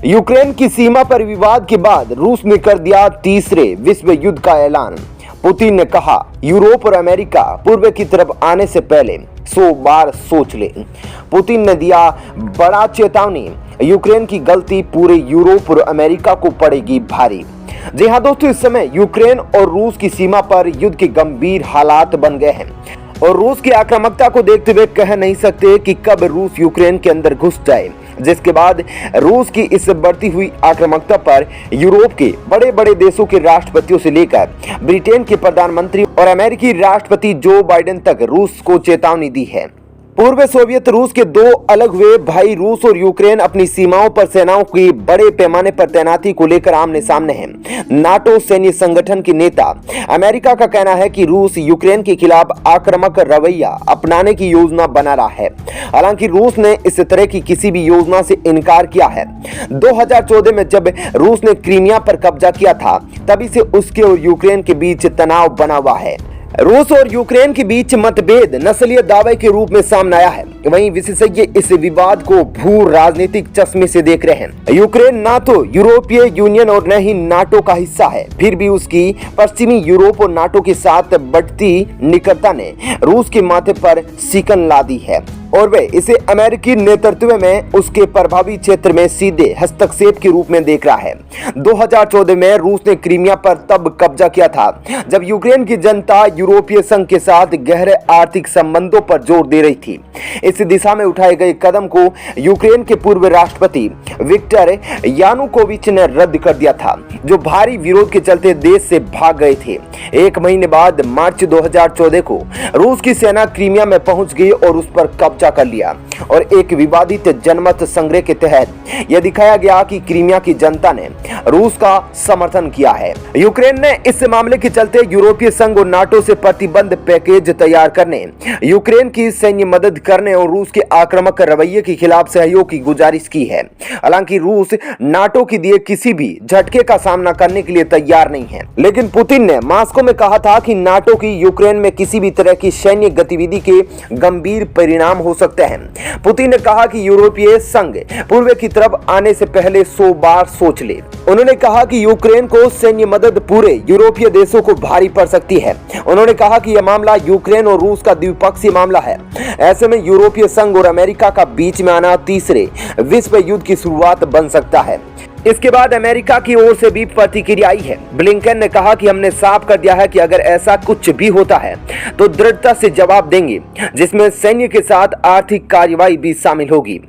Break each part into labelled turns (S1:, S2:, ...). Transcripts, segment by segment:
S1: Ukraine की सीमा पर विवाद के बाद रूस ने कर दिया तीसरे विश्व युद्ध का ऐलान। पुतिन ने कहा, यूरोप और अमेरिका पूर्व की तरफ आने से पहले 100 बार सोच ले। पुतिन ने दिया बड़ा चेतावनी, यूक्रेन की गलती पूरे यूरोप और अमेरिका को पड़ेगी भारी। जी हाँ दोस्तों, इस समय यूक्रेन और रूस की सीमा पर युद्ध के गंभीर हालात बन गए हैं और रूस की आक्रामकता को देखते हुए कह नहीं सकते कि कब रूस यूक्रेन के अंदर घुस जाए, जिसके बाद रूस की इस बढ़ती हुई आक्रामकता पर यूरोप के बड़े बड़े देशों के राष्ट्रपतियों से लेकर ब्रिटेन के प्रधानमंत्री और अमेरिकी राष्ट्रपति जो बाइडेन तक रूस को चेतावनी दी है। पूर्व सोवियत रूस के दो अलग हुए भाई रूस और यूक्रेन अपनी सीमाओं पर सेनाओं की बड़े पैमाने पर तैनाती को लेकर आमने सामने हैं। नाटो सैन्य संगठन के नेता अमेरिका का कहना है कि रूस यूक्रेन के खिलाफ आक्रामक रवैया अपनाने की योजना बना रहा है। हालांकि रूस ने इस तरह की किसी भी योजना से इनकार किया है। 2014 में जब रूस ने क्रीमिया पर कब्जा किया था, तभी से उसके और यूक्रेन के बीच तनाव बना हुआ है। रूस और यूक्रेन के बीच मतभेद नस्लीय दावे के रूप में सामने आया है। वहीं विशेषज्ञ इस विवाद को भू राजनीतिक चश्मे से देख रहे हैं। यूक्रेन ना तो यूरोपीय यूनियन और न ही नाटो का हिस्सा है, फिर भी उसकी पश्चिमी यूरोप और नाटो के साथ बढ़ती निकटता ने रूस के माथे पर शिकन ला दी है और वे इसे अमेरिकी नेतृत्व में उसके प्रभावी क्षेत्र में सीधे हस्तक्षेप के रूप में देख रहा है। 2014 में रूस ने क्रीमिया पर तब कब्जा किया था जब यूक्रेन की जनता यूरोपीय संघ के साथ गहरे आर्थिक संबंधों पर जोर दे रही थी। इस दिशा में उठाए गए कदम को यूक्रेन के पूर्व राष्ट्रपति विक्टर यानुकोविच ने रद्द कर दिया था, जो भारी विरोध के चलते देश से भाग गए थे। एक महीने बाद मार्च 2014 को रूस की सेना क्रीमिया में पहुंच गई और उस पर कब्जा कर लिया और एक विवादित जनमत संग्रह के तहत यह दिखाया गया कि क्रीमिया की जनता ने रूस का समर्थन किया है। यूक्रेन ने इस मामले के चलते यूरोपीय संघ और नाटो से प्रतिबंध पैकेज तैयार करने, यूक्रेन की सैन्य मदद करने और रूस के आक्रामक रवैये के खिलाफ सहयोग की गुजारिश की है। हालांकि रूस नाटो की दिए किसी भी झटके का सामना करने के लिए तैयार नहीं है, लेकिन पुतिन ने मॉस्को में कहा था कि नाटो की यूक्रेन में किसी भी तरह की सैन्य गतिविधि के गंभीर परिणाम हो सकते हैं। पुतिन ने कहा कि यूरोपीय संघ पूर्व की तरफ आने से पहले 100 बार सोच ले। उन्होंने कहा कि यूक्रेन को सैन्य मदद पूरे यूरोपीय देशों को भारी पड़ सकती है। उन्होंने कहा कि यह मामला यूक्रेन और रूस का द्विपक्षीय मामला है। ऐसे में यूरोपीय संघ और अमेरिका का बीच में आना तीसरे विश्व युद्ध की शुरुआत बन सकता है। इसके बाद अमेरिका की ओर से भी प्रतिक्रिया आई है। ब्लिंकन ने कहा कि हमने साफ कर दिया है कि अगर ऐसा कुछ भी होता है तो दृढ़ता से जवाब देंगे, जिसमें सैन्य के साथ आर्थिक कार्रवाई भी शामिल होगी।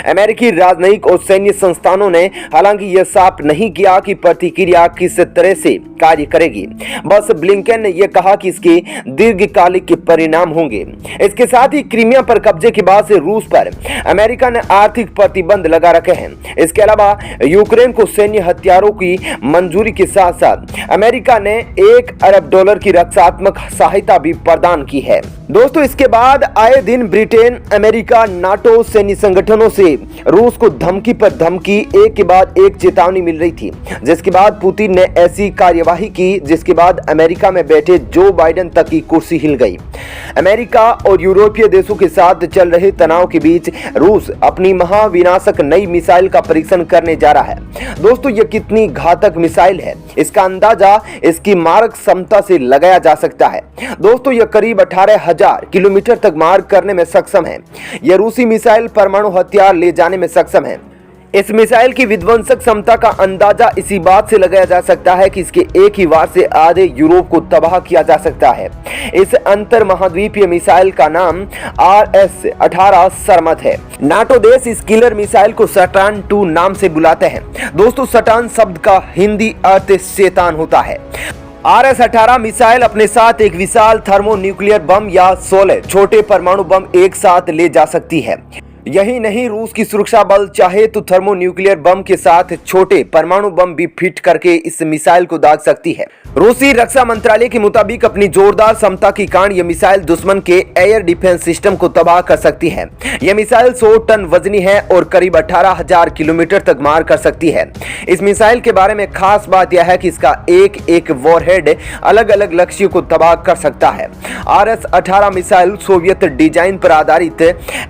S1: अमेरिकी राजनयिक और सैन्य संस्थानों ने हालांकि यह साफ नहीं किया कि प्रतिक्रिया किस तरह से कार्य करेगी। बस ब्लिंकन ने यह कहा कि इसके दीर्घकालिक परिणाम होंगे। इसके साथ ही क्रीमिया पर कब्जे के बाद से रूस पर अमेरिका ने आर्थिक प्रतिबंध लगा रखे हैं। इसके अलावा यूक्रेन को सैन्य हथियारों की मंजूरी के साथ साथ अमेरिका ने $1 अरब की रक्षात्मक सहायता भी प्रदान की है। दोस्तों, इसके बाद आए दिन ब्रिटेन, अमेरिका, नाटो सैन्य संगठनों से रूस को धमकी पर धमकी, एक के बाद एक चेतावनी मिल रही थी, जिसके बाद पुतिन ने ऐसी कार्यवाही की जिसके बाद अमेरिका में बैठे जो बाइडेन तक की कुर्सी हिल गई। अमेरिका और यूरोपीय देशों के साथ चल रहे तनाव के बीच रूस अपनी महाविनाशक नई मिसाइल का परीक्षण करने जा रहा है। दोस्तों, यह कितनी घातक मिसाइल है, इसका अंदाजा इसकी मारक क्षमता से लगाया जा सकता है। दोस्तों, यह करीब 18,000 किलोमीटर तक मार करने में सक्षम है। यह रूसी मिसाइल परमाणु हथियार ले जाने में सक्षम है। इस मिसाइल की विध्वंसक क्षमता का अंदाजा इसी बात से लगाया जा सकता है कि इसके एक ही वार से आधे यूरोप को तबाह किया जा सकता है। इस अंतर महाद्वीपीय मिसाइल का नाम RS-18 सरमत है। नाटो देश इस किलर मिसाइल को सटान 2 नाम से बुलाते हैं। दोस्तों, सटान शब्द का हिंदी अर्थ शैतान होता है। RS-18 मिसाइल अपने साथ एक विशाल थर्मोन्यूक्लियर बम या 16 छोटे परमाणु बम एक साथ ले जा सकती है। यही नहीं, रूस की सुरक्षा बल चाहे तो थर्मोन्यूक्लियर बम के साथ छोटे परमाणु बम भी फिट करके इस मिसाइल को दाग सकती है। रूसी रक्षा मंत्रालय के मुताबिक अपनी जोरदार क्षमता के कारण यह मिसाइल दुश्मन के एयर डिफेंस सिस्टम को तबाह कर सकती है। यह मिसाइल 100 टन वजनी है और करीब 18,000 किलोमीटर तक मार कर सकती है। इस मिसाइल के बारे में खास बात यह है कि इसका एक एक वॉरहेड अलग अलग लक्ष्यों को तबाह कर सकता है। RS-18 मिसाइल सोवियत डिजाइन पर आधारित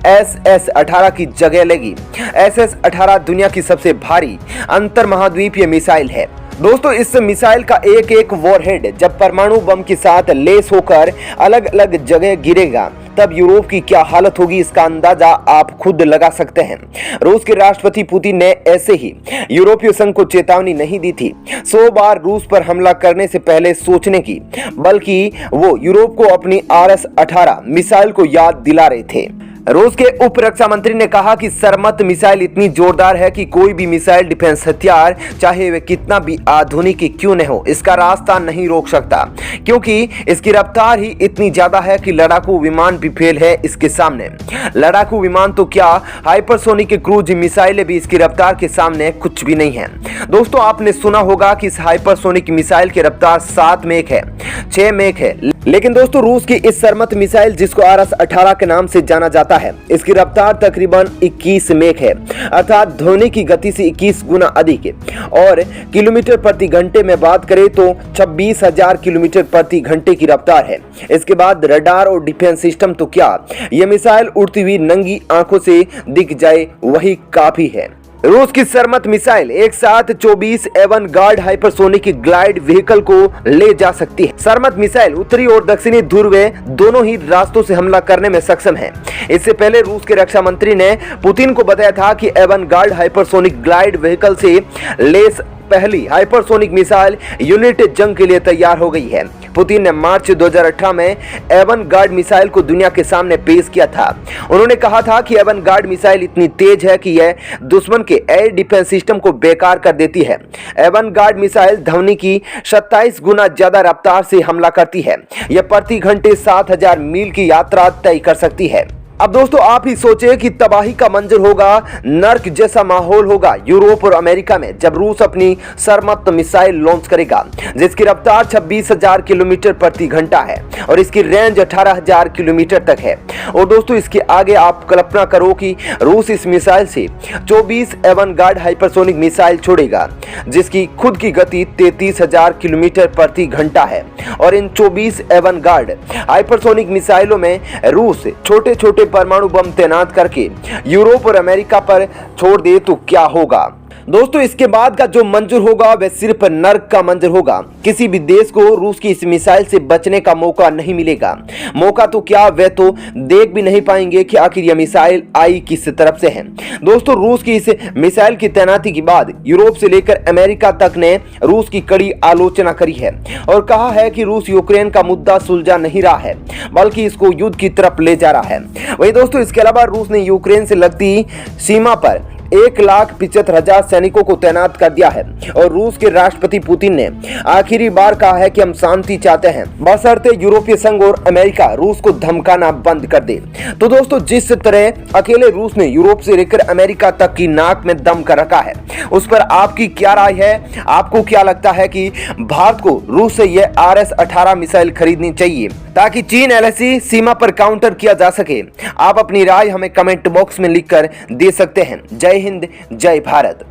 S1: SS-18 SS-18 की जगह लेगी। SS-18 दुनिया की सबसे भारी अंतर महाद्वीपीय मिसाइल है। दोस्तों, इस मिसाइल का एक एक वॉरहेड जब परमाणु बम के साथ लेस होकर अलग अलग जगह गिरेगा तब यूरोप की क्या हालत होगी, इसका अंदाजा आप खुद लगा सकते हैं। रूस के राष्ट्रपति पुतिन ने ऐसे ही यूरोपीय संघ को चेतावनी नहीं दी थी 100 बार रूस पर हमला करने से पहले सोचने की, बल्कि वो यूरोप को अपनी RS-18 मिसाइल को याद दिला रहे थे। रूस के उप रक्षा मंत्री ने कहा कि सरमत मिसाइल इतनी जोरदार है कि कोई भी मिसाइल डिफेंस हथियार चाहे वे कितना भी आधुनिक क्यों न हो, इसका रास्ता नहीं रोक सकता, क्योंकि इसकी रफ्तार ही इतनी ज्यादा है कि लड़ाकू विमान भी फेल है इसके सामने। लड़ाकू विमान तो क्या, हाइपरसोनिक क्रूज मिसाइलें भी इसकी रफ्तार के सामने कुछ भी नहीं है। दोस्तों, आपने सुना होगा कि इस हाइपरसोनिक मिसाइल की रफ्तार 7 मैक है, 6 मैक है, लेकिन दोस्तों रूस की इस सरमत मिसाइल जिसको RS-18 के नाम से जाना जाता है, इसकी रफ्तार तकरीबन 21 मैक है, अर्थात ध्वनि की गति से 21 गुना अधिक है। और किलोमीटर प्रति घंटे में बात करें तो 26,000 किलोमीटर प्रति घंटे की रफ्तार है। इसके बाद रडार और डिफेंस सिस्टम तो क्या, यह मिसाइल उड़ती हुई नंगी आंखों से दिख जाए वही काफी है। रूस की सरमत मिसाइल एक साथ 24 एवनगार्ड हाइपरसोनिक ग्लाइड व्हीकल को ले जा सकती है। सरमत मिसाइल उत्तरी और दक्षिणी ध्रुव दोनों ही रास्तों से हमला करने में सक्षम है। इससे पहले रूस के रक्षा मंत्री ने पुतिन को बताया था कि एवनगार्ड हाइपरसोनिक ग्लाइड व्हीकल से लैस पहली हाइपरसोनिक मिसाइल यूनिट जंग के लिए तैयार हो गई है। पुतिन ने मार्च 2018 में एवनगार्ड मिसाइल को दुनिया के सामने पेश किया था। उन्होंने कहा था कि एवनगार्ड मिसाइल इतनी तेज है कि यह दुश्मन के एयर डिफेंस सिस्टम को बेकार कर देती है। एवनगार्ड मिसाइल ध्वनि की 27 गुना ज्यादा रफ्तार से हमला करती है। यह प्रति घंटे 7,000 मील की यात्रा तय कर सकती है। अब दोस्तों, आप ही सोचे कि तबाही का मंजर होगा, नर्क जैसा माहौल होगा यूरोप और अमेरिका में जब रूस अपनी सरमत मिसाइल लॉन्च करेगा, जिसकी रफ्तार 26,000 किलोमीटर प्रति घंटा है और इसकी रेंज 18,000 किलोमीटर तक है। और दोस्तों, इसके आगे आप कल्पना करो कि रूस इस मिसाइल से 24 एवनगार्ड हाइपरसोनिक मिसाइल छोड़ेगा, जिसकी खुद की गति 33,000 किलोमीटर प्रति घंटा है। और इन 24 एवनगार्ड हाइपरसोनिक मिसाइलों में रूस छोटे छोटे परमाणु बम तैनात करके यूरोप और अमेरिका पर छोड़ दे तो क्या होगा। दोस्तों, इसके बाद का जो मंजर होगा वह सिर्फ नर्क का मंजर होगा। किसी भी देश को रूस की इस मिसाइल से बचने का मौका नहीं मिलेगा। मौका तो क्या, वे तो देख भी नहीं पाएंगे कि आखिर यह मिसाइल आई किस तरफ से है। दोस्तों, रूस की इस मिसाइल की तैनाती के बाद यूरोप से लेकर अमेरिका तक ने रूस की कड़ी आलोचना करी है और कहा है कि रूस यूक्रेन का मुद्दा सुलझा नहीं रहा है, बल्कि इसको युद्ध की तरफ ले जा रहा है। वही दोस्तों, इसके अलावा रूस ने यूक्रेन से लगती सीमा पर 1,75,000 सैनिकों को तैनात कर दिया है और रूस के राष्ट्रपति पुतिन ने आखिरी बार कहा है कि हम शांति चाहते हैं, बशर्ते यूरोपीय संघ और अमेरिका रूस को धमकाना बंद कर दे। तो दोस्तों, जिस तरह अकेले रूस ने यूरोप से लेकर अमेरिका तक की नाक में दम कर रखा है, उस पर आपकी क्या राय है? आपको क्या लगता है कि भारत को रूस से यह RS-18 मिसाइल खरीदनी चाहिए ताकि चीन LAC सीमा पर काउंटर किया जा सके? आप अपनी राय हमें कमेंट बॉक्स में लिखकर दे सकते हैं। जय हिंद, जय भारत।